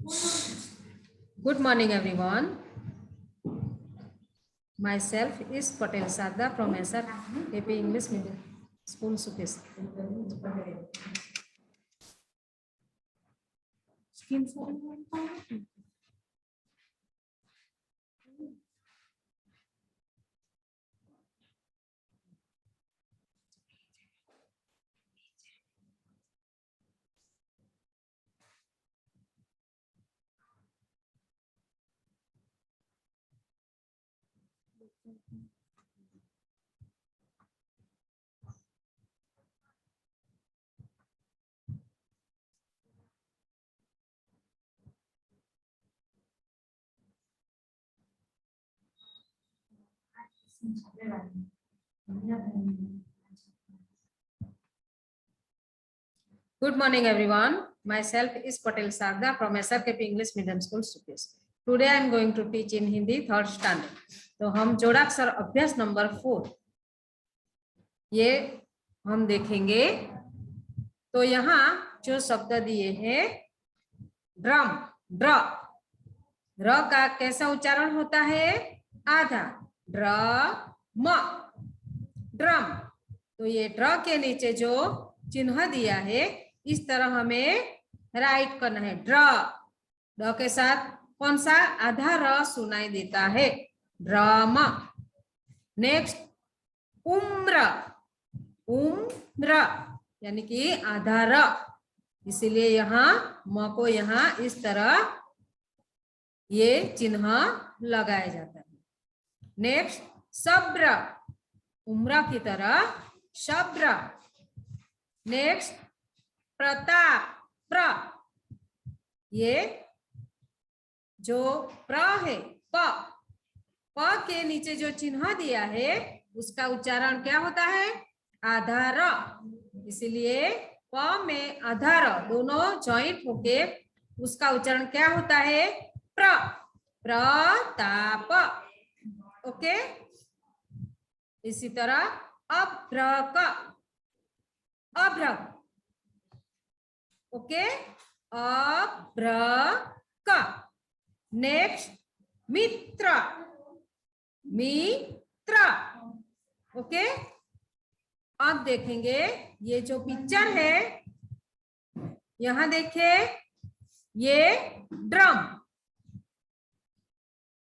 Good morning, everyone. Myself is Patel Sarda from SR AP English Medium School, Supis. Good morning, everyone. Myself is Patel Sarda from SRKP English Medium School, Supis. Today I am going to teach in Hindi third standard. तो हम जोड़ाक्षर अभ्यास number 4 ये हम देखेंगे। तो यहाँ जो शब्द दिए हैं ड्रम, ड्र, र का कैसा उच्चारण होता है? आधा, ड्रम, ड्रम। तो ये ड्र के नीचे जो चिन्ह दिया है इस तरह हमें राइट करना है। ड्र, ड के साथ कौन सा आधा र सुनाई देता है? ड्रम। नेक्स्ट उम्र, उम्र यानी कि आधा र, इसीलिए यहाँ म को यहाँ इस तरह ये चिन्ह लगाया जाता है। नेक्स्ट सब्र, उम्र की तरह शब्र। नेक्स्ट प्रताप, प्र, ये जो प्र है प, प के नीचे जो चिन्ह दिया है उसका उच्चारण क्या होता है? आधा र, इसलिए प में आधा र दोनों जॉइंट होके उसका उच्चारण क्या होता है? प्र, प्रताप। ओके, इसी तरह अभ्रक, अभ्रक। ओके, अभ्रक। नेक्स्ट मित्र, मित्र। ओके, अब देखेंगे ये जो पिक्चर है, यहां देखिए ये ड्रम,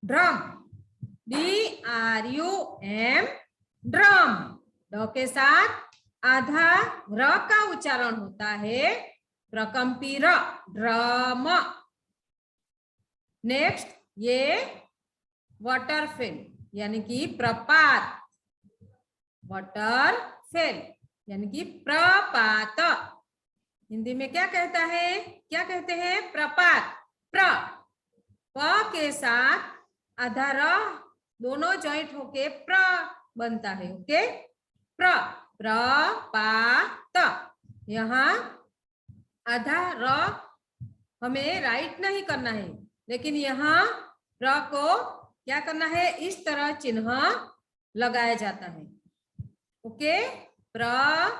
ड्रम, DRUM, ड्रम। ड के साथ आधा र का उच्चारण होता है प्रकंपी र, ड्रम। नेक्स्ट ये वाटरफेल यानी कि प्रपात, वाटरफेल यानी कि प्रपात। हिंदी में क्या कहता है? क्या कहते हैं? प्रपात। प्र, प के साथ आधा र दोनों जॉइंट होके प्र बनता है। ओके, प्र, प्रपात। यहाँ आधा र हमें राइट नहीं करना है, लेकिन यहाँ प्र को क्या करना है? इस तरह चिन्ह लगाया जाता है। ओके, प्रपात।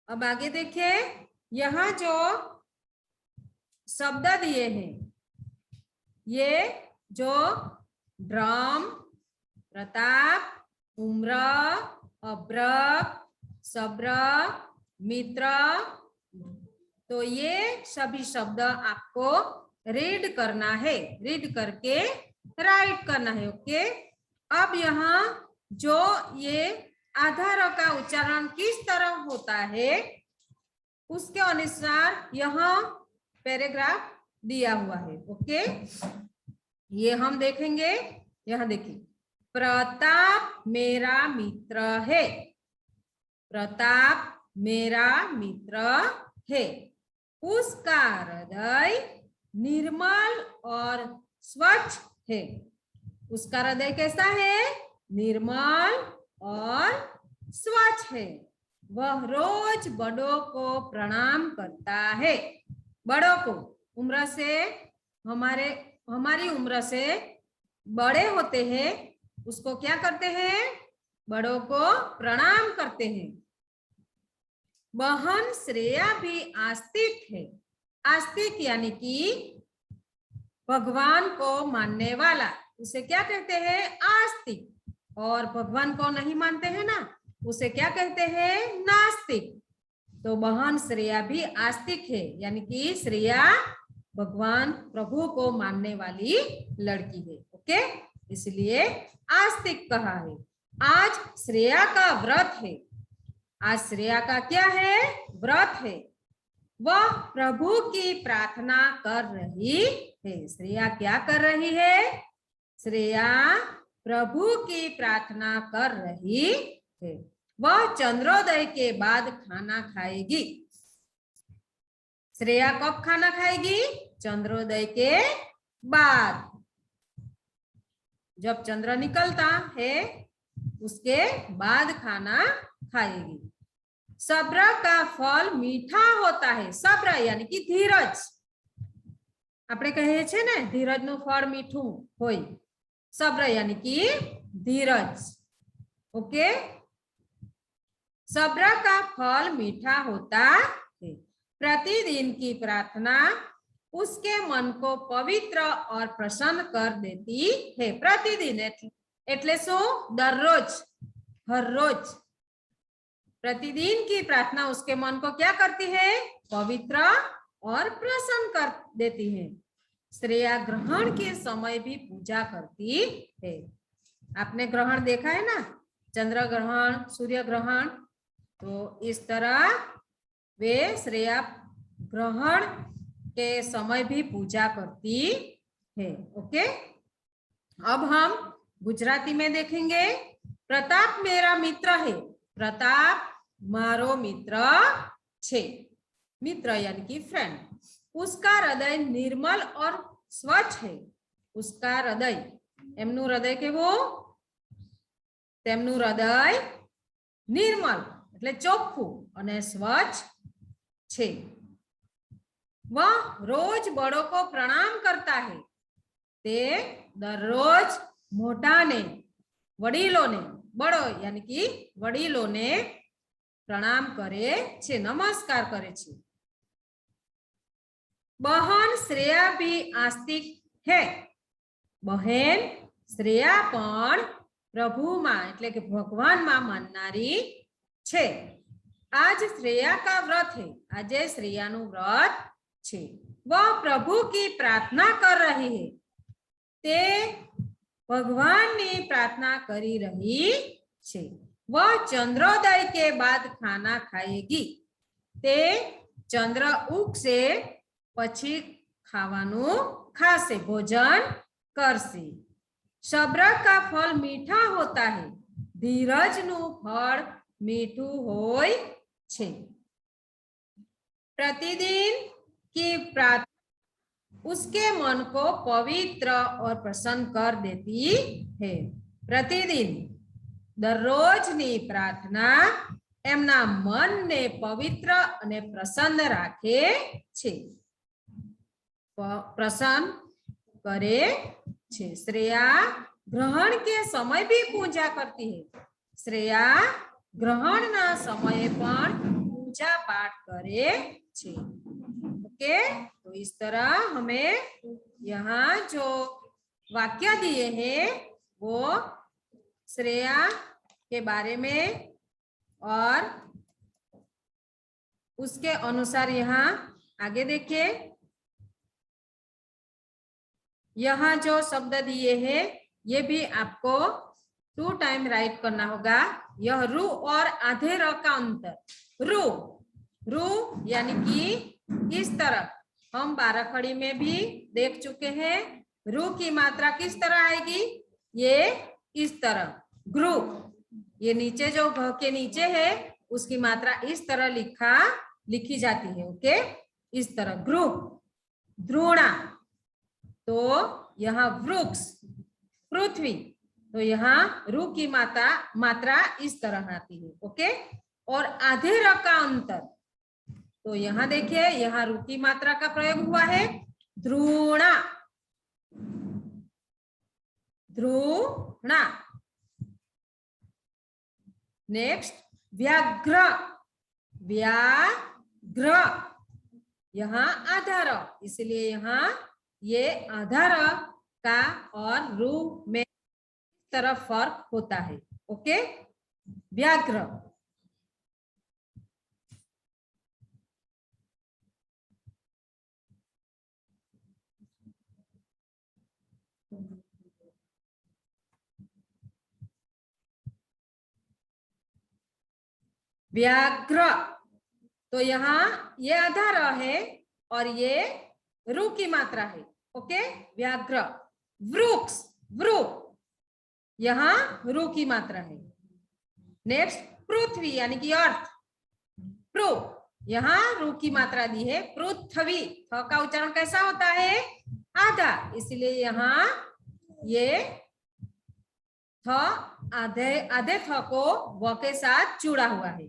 अब आगे देखिए, यहाँ जो शब्द दिए हैं ये जो ड्रम, प्रताप, उम्र, अभ्रक, सब्र, मित्र, तो ये सभी शब्द आपको रीड करना है, रीड करके राइट करना है। ओके, अब यहाँ जो ये आधा र का उच्चारण किस तरह होता है उसके अनुसार यहाँ पैराग्राफ दिया हुआ है। ओके, ये हम देखेंगे। यहाँ देखिए, प्रताप मेरा मित्र है, प्रताप मेरा मित्र है, उसका हृदय निर्मल और स्वच्छ है। उसका हृदय कैसा है? निर्मल और स्वच्छ है। वह रोज बड़ों को प्रणाम करता है। बड़ों को, उम्र से हमारी उम्र से बड़े होते हैं उसको क्या करते हैं? बड़ों को प्रणाम करते हैं। बहन श्रेया भी आस्तिक है। आस्तिक यानी कि भगवान को मानने वाला, उसे क्या कहते हैं? आस्तिक। और भगवान को नहीं मानते हैं ना, उसे क्या कहते हैं? नास्तिक। तो बहन श्रेया भी आस्तिक है, यानी कि श्रेया भगवान प्रभु को मानने वाली लड़की है। ओके, इसलिए आस्तिक कहा है। आज श्रेया का व्रत है। आज श्रेया का क्या है? व्रत है। वह प्रभु की प्रार्थना कर रही है। श्रेया क्या कर रही है? श्रेया प्रभु की प्रार्थना कर रही है। वह चंद्रोदय के बाद खाना खाएगी। श्रेया कब खाना खाएगी? चंद्रोदय के बाद। जब चंद्र निकलता है उसके बाद खाना खाएगी। सब्र का फल मीठा होता है। सब्र यानी कि धीरज। આપણે કહીએ છીએ ને ધીરજનું ફળ મીઠું હોય। સબ્ર यानी कि धीरज। ओके, सब्र का फल मीठा होता है। प्रतिदिन की प्रार्थना उसके मन को पवित्र और प्रसन्न कर देती है। प्रतिदिन એટલે શું? દરરોજ, हर रोज। प्रतिदिन की प्रार्थना उसके मन को क्या करती है? पवित्र और प्रसन्न कर देती है। श्रेया ग्रहण के समय भी पूजा करती है। आपने ग्रहण देखा है ना, चंद्र ग्रहण, सूर्य ग्रहण। तो इस तरह वे श्रेया ग्रहण के समय भी पूजा करती है। ओके, अब हम गुजराती में देखेंगे। प्रताप मेरा मित्र है। प्रताप मारो मित्र छे। मित्र यानी कि फ्रेंड। उसका हृदय निर्मल और स्वच्छ है। उसका हृदय, एमनु हृदय केवो? तेमनु हृदय निर्मल એટલે ચોખ્ખું અને स्वच्छ छे। वह रोज बड़ों को प्रणाम करता है। ते दररोज मोटाने, वडीलोने, बड़ो यानी कि वडीलोने प्रणाम करे छे, नमस्कार करे छे। बहन श्रेया भी आस्तिक है। बहन श्रेया पण प्रभु मां એટલે કે ભગવાન માં માનનારી છે। आज श्रेया का व्रत है। આજે શ્રેયાનું વ્રત છે। वह प्रभु की प्रार्थना कर रही है। તે भगवान ने प्रार्थना करी रही छे। वह चंद्रोदय के बाद खाना खाएगी। ते चंद्र उगसे पछी खावानु खासे, भोजन करसे। सब्र का फल मीठा होता है। धीरजनु फल मीठू होय छे। प्रतिदिन की प्रार्थना उसके मन को पवित्र और प्रसन्न कर देती है। प्रतिदिन दररोजनी प्रार्थना एमना मन ने पवित्र और प्रसन्न राखे छे, प्रसन्न करे छे। श्रेया ग्रहण के समय भी पूजा करती है। श्रेया ग्रहण ना समय पर पूजा पाठ करे छे। ओके, तो इस तरह हमें यहाँ जो वाक्य दिए हैं वो श्रेया के बारे में और उसके अनुसार यहाँ आगे देखिए। यहाँ जो शब्द दिए हैं ये भी आपको 2 टाइम राइट करना होगा। यह रू और आधे र का अंतर। रू, रू यानी कि इस तरह, हम 12 खड़ी में भी देख चुके हैं। रू की मात्रा किस तरह आएगी? ये इस तरह। ग्रु, ये नीचे जो घ के नीचे है उसकी मात्रा इस तरह लिखी जाती है। ओके, इस तरह ग्रु। द्रोणा, तो यहाँ वृक्ष, पृथ्वी, तो यहाँ रू की मात्रा इस तरह आती है। ओके, और आधे र का अंतर, तो यहाँ देखिए यहाँ रू की मात्रा का प्रयोग हुआ है। द्रोणा, नेक्स्ट व्याघ्र, व्याघ्र, यहाँ आधा र, इसलिए यहाँ ये आधा र का और रू में तरफ फर्क होता है। ओके, व्याघ्र। व्याघ्र, तो यहाँ ये आधा र है और ये रू की मात्रा है। ओके, व्याघ्र। वृक्ष, वृक्ष, यहाँ रू की मात्रा है। नेक्स्ट, पृथ्वी यानी कि अर्थ, पृ, यहाँ रू की मात्रा दी है, पृथ्वी। थ का उच्चारण कैसा होता है? आधा, इसलिए यहाँ ये थ आधे आधे थ को व के साथ जुड़ा हुआ है।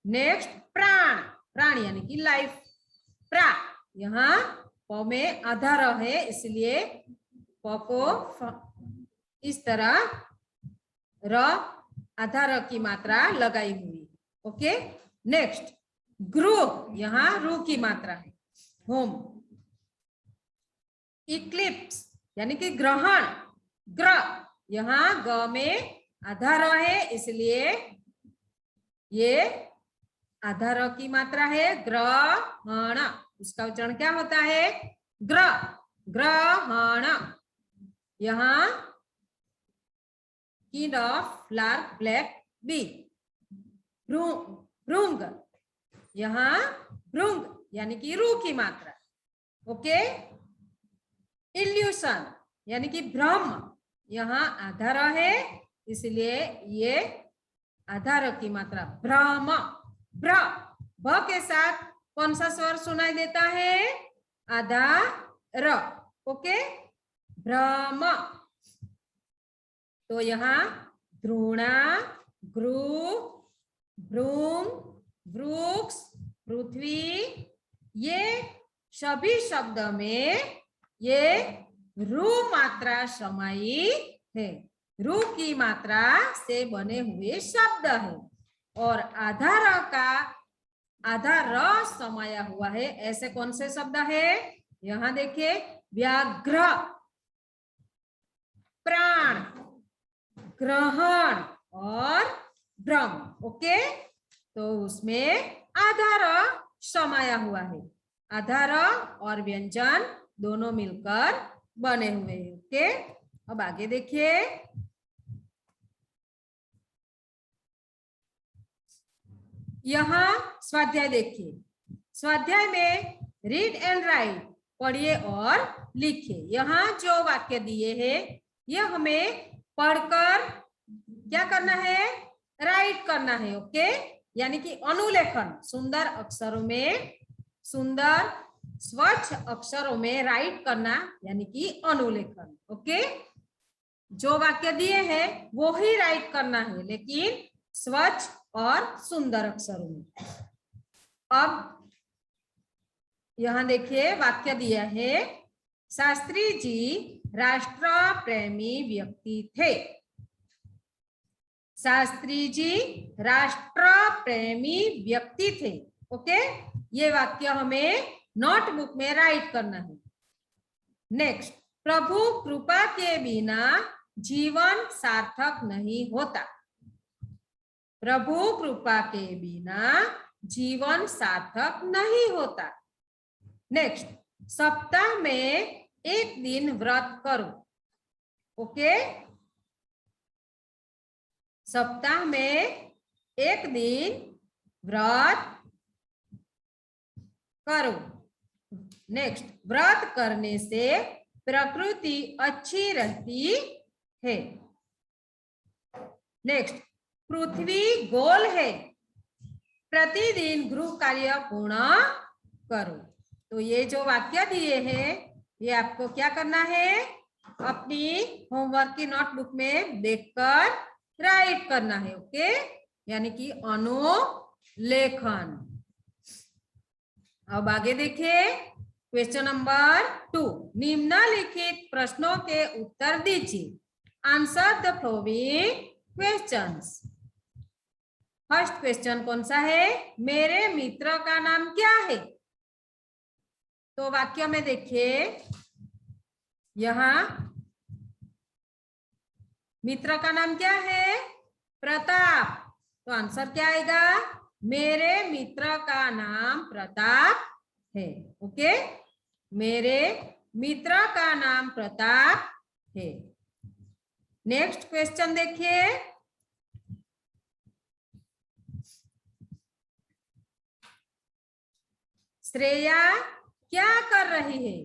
नेक्स्ट, प्राण, प्राण यानी कि लाइफ, प्रा, यहाँ प में आधा र है, इसलिए प को इस तरह र आधा र की मात्रा लगाई हुई। ओके, नेक्स्ट, गृह, यहाँ रू की मात्रा है, होम। इक्लिप्स यानी कि ग्रहण, ग्रह, यहाँ ग में आधा र है, इसलिए ये आधा र की मात्रा है, ग्रहण। उसका उच्चारण क्या होता है? ग्रह, ग्रहण। यहाँ kind of lark, black bee, भृंग, यहाँ भृंग यानी कि रू की मात्रा। ओके, इल्यूशन यानी कि भ्रम, यहाँ आधा र है, इसलिए ये आधा र की मात्रा, भ्रम। भ्र, भ के साथ कौन सा स्वर सुनाई देता है? आधा र। ओके, भ्रम। तो यहाँ द्रोणा, ग्रु, भ्रूम, वृक्ष, पृथ्वी, ये सभी शब्द में ये रू मात्रा समाई है। रू की मात्रा से बने हुए शब्द है और आधा र का आधा र समाया हुआ है। ऐसे कौन से शब्द है? यहाँ देखिए, व्याघ्र, प्राण, ग्रहण और भ्रम। ओके, तो उसमें आधा र समाया हुआ है। आधा र और व्यंजन दोनों मिलकर बने हुए हैं। ओके, अब आगे देखिए, यहाँ स्वाध्याय देखिए। स्वाध्याय में रीड एंड राइट, पढ़िए और लिखिए। यहाँ जो वाक्य दिए हैं यह हमें पढ़कर क्या करना है? राइट करना है। ओके, यानी कि अनुलेखन, सुंदर अक्षरों में, सुंदर स्वच्छ अक्षरों में राइट करना, यानी कि अनुलेखन। ओके, जो वाक्य दिए हैं वो ही राइट करना है, लेकिन स्वच्छ और सुंदर अक्षरों में। अब यहाँ देखिए, वाक्य दिया है, शास्त्री जी राष्ट्र प्रेमी व्यक्ति थे। शास्त्री जी राष्ट्र प्रेमी व्यक्ति थे। ओके, ये वाक्य हमें नोटबुक में राइट करना है। नेक्स्ट, प्रभु कृपा के बिना जीवन सार्थक नहीं होता। प्रभु कृपा के बिना जीवन सार्थक नहीं होता। नेक्स्ट, सप्ताह में एक दिन व्रत करो। ओके, सप्ताह में एक दिन व्रत करो। नेक्स्ट, व्रत करने से प्रकृति अच्छी रहती है। नेक्स्ट, पृथ्वी गोल है, प्रतिदिन गृह कार्य पूर्ण करो। तो ये जो वाक्य दिए हैं ये आपको क्या करना है? अपनी होमवर्क की नोटबुक में देखकर राइट करना है। ओके, यानी कि अनुलेखन। अब आगे देखिए, क्वेश्चन नंबर 2, निम्नलिखित प्रश्नों के उत्तर दीजिए। Answer the following questions. First question कौन सा है? मेरे मित्र का नाम क्या है? तो वाक्य में देखिए, यहाँ मित्र का नाम क्या है? प्रताप। तो आंसर क्या आएगा? मेरे मित्र का नाम प्रताप है। ओके, मेरे मित्र का नाम प्रताप है। नेक्स्ट क्वेश्चन देखिए, श्रेया क्या कर रही है?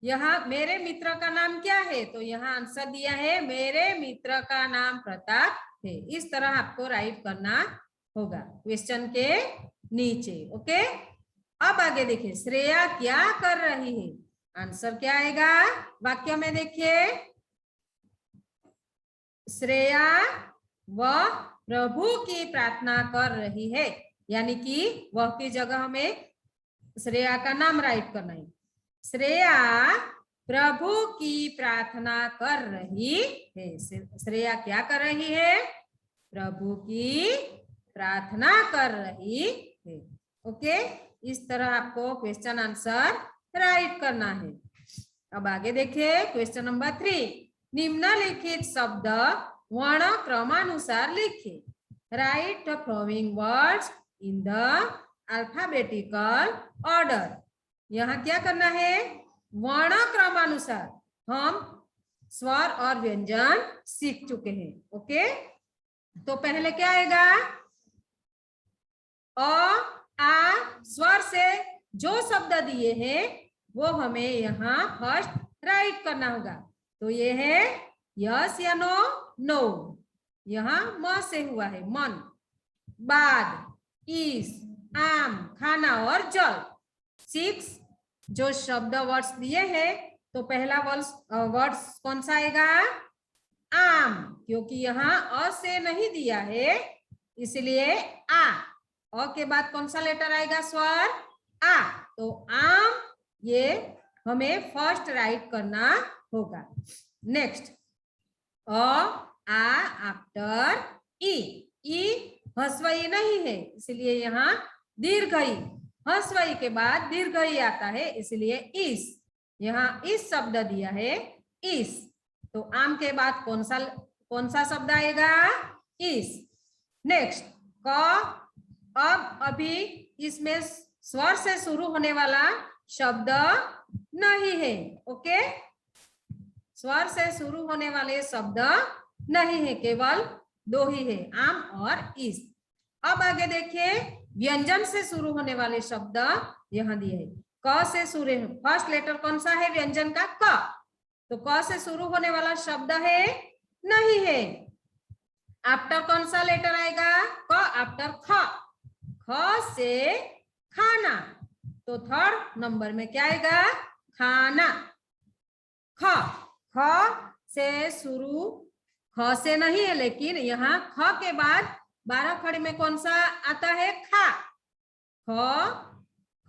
यहाँ मेरे मित्र का नाम क्या है? तो यहाँ आंसर दिया है मेरे मित्र का नाम प्रताप है। इस तरह आपको राइट करना होगा क्वेश्चन के नीचे। ओके, अब आगे देखिए, श्रेया क्या कर रही है? आंसर क्या आएगा? वाक्य में देखिए, श्रेया वह प्रभु की प्रार्थना कर रही है, यानी कि वह की जगह हमें श्रेया का नाम राइट करना है। श्रेया प्रभु की प्रार्थना कर रही है। श्रेया क्या कर रही है? प्रभु की प्रार्थना कर रही है। ओके, इस तरह आपको क्वेश्चन आंसर राइट करना है। अब आगे देखिए, क्वेश्चन नंबर 3, निम्नलिखित शब्द वर्ण क्रमानुसार लिखिए। Right the following words in the alphabetical order. यहाँ क्या करना है? वर्ण क्रमानुसार हम स्वर और व्यंजन सीख चुके हैं। ओके, तो पहले क्या आएगा? अ आ स्वर से जो शब्द दिए हैं वो हमें यहाँ फर्स्ट राइट करना होगा। तो ये है यस या नो? नो। यहाँ म से हुआ है मन, बाद, इस, आम, खाना और जल। 6 जो शब्द वर्ड्स दिए हैं, तो पहला वर्ड्स कौन सा आएगा? आम, क्योंकि यहाँ अ से नहीं दिया है इसलिए आ। अ के बाद कौन सा लेटर आएगा? स्वर आ। तो आम ये हमें फर्स्ट राइट करना होगा। नेक्स्ट, अ आ आफ्टर ई ह्रस्व ई नहीं है इसलिए यहाँ दीर्घ ई। ह्रस्व ई के बाद दीर्घ ई आता है इसलिए इस। यहाँ इस शब्द दिया है इस, तो आम के बाद कौन सा शब्द आएगा? इस। नेक्स्ट, क। अब अभी इसमें स्वर से शुरू होने वाला शब्द नहीं है। ओके, स्वर से शुरू होने वाले शब्द नहीं है, केवल 2 ही है, आम और इस। अब आगे देखिए, व्यंजन से शुरू होने वाले शब्द यहाँ दिए है। क से शुरू, फर्स्ट लेटर कौन सा है व्यंजन का? क। तो क से शुरू होने वाला शब्द है नहीं है। आफ्टर कौन सा लेटर आएगा? क आफ्टर ख। ख से खाना, तो थर्ड नंबर में क्या आएगा? खाना। ख, ख से शुरू, ख से नहीं है लेकिन यहाँ ख के बाद 12 खड़ी में कौन सा आता है? खा।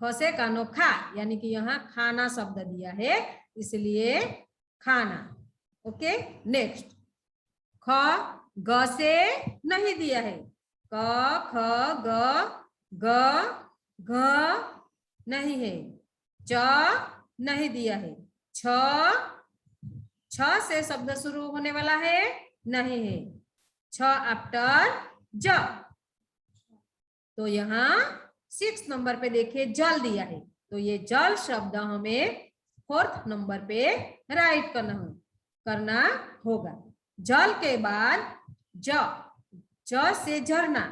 ख से कानो खा, यानी कि यहाँ खाना शब्द दिया है इसलिए खाना। ओके, नेक्स्ट, ख ग से नहीं दिया है। क ख ग घ नहीं है। च नहीं दिया है। छ से शब्द शुरू होने वाला है नहीं है। छ आफ्टर ज। तो यहाँ 6 नंबर पे देखिए जल दिया है, तो ये जल शब्द हमें 4th नंबर पे राइट करना होगा। जल के बाद ज से झरना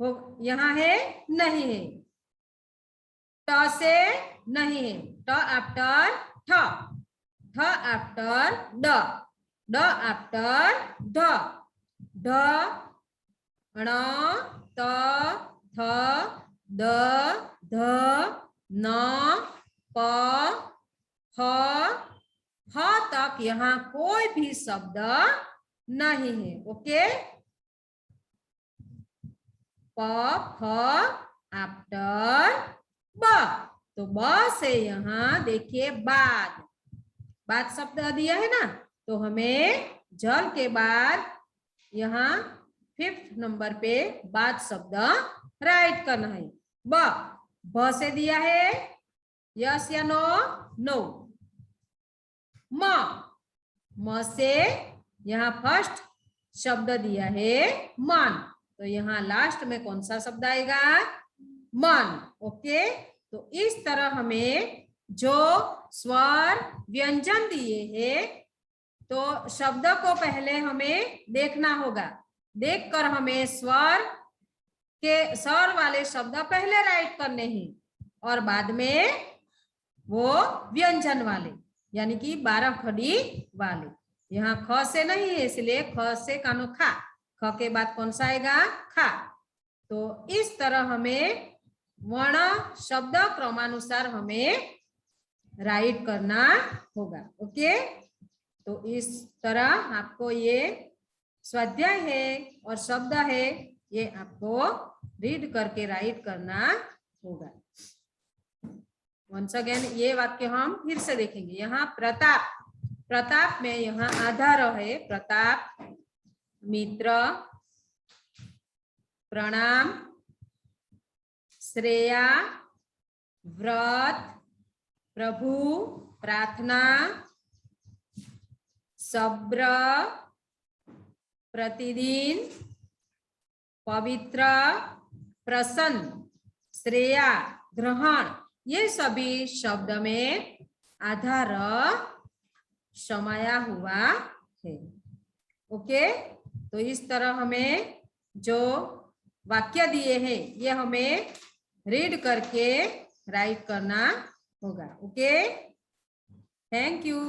हो, यहाँ है नहीं है। ट से नहीं है। ट आफ्टर ठ, ठ आफ्टर ड, ड आफ्टर ढ, ढ ण त थ द ध न प फ ह तक यहाँ कोई भी शब्द नहीं है। ओके, प फ आफ्टर ब, तो ब से यहाँ देखिए बाद शब्द दिया है ना, तो हमें जल के बाद यहाँ फिफ्थ नंबर पे बाद शब्द राइट करना है। ब से दिया है यस या नो? नो। म से यहाँ फर्स्ट शब्द दिया है मन, तो यहाँ लास्ट में कौन सा शब्द आएगा? मन। ओके, तो इस तरह हमें जो स्वर व्यंजन दिए हैं तो शब्द को पहले हमें देखना होगा, देखकर हमें स्वर वाले शब्द पहले राइट करने हैं और बाद में वो व्यंजन वाले, यानी कि 12 खड़ी वाले। यहाँ ख से नहीं है इसलिए ख से कानो खा, ख के बाद कौन सा आएगा? खा। तो इस तरह हमें वर्ण शब्द क्रमानुसार हमें राइट करना होगा। ओके, तो इस तरह आपको ये स्वाध्याय है और शब्द है ये आपको रीड करके राइट करना होगा। वंस अगेन ये वाक्य हम फिर से देखेंगे। यहाँ प्रताप, प्रताप में यहाँ आधार है प्रताप, मित्र, प्रणाम, श्रेया, व्रत, प्रभु, प्रार्थना, सब्र, प्रतिदिन, पवित्र, प्रसन्न, श्रेया, ग्रहण, ये सभी शब्द में आधार समाया हुआ है। ओके, तो इस तरह हमें जो वाक्य दिए हैं ये हमें रीड करके राइट करना होगा। Okay, thank you.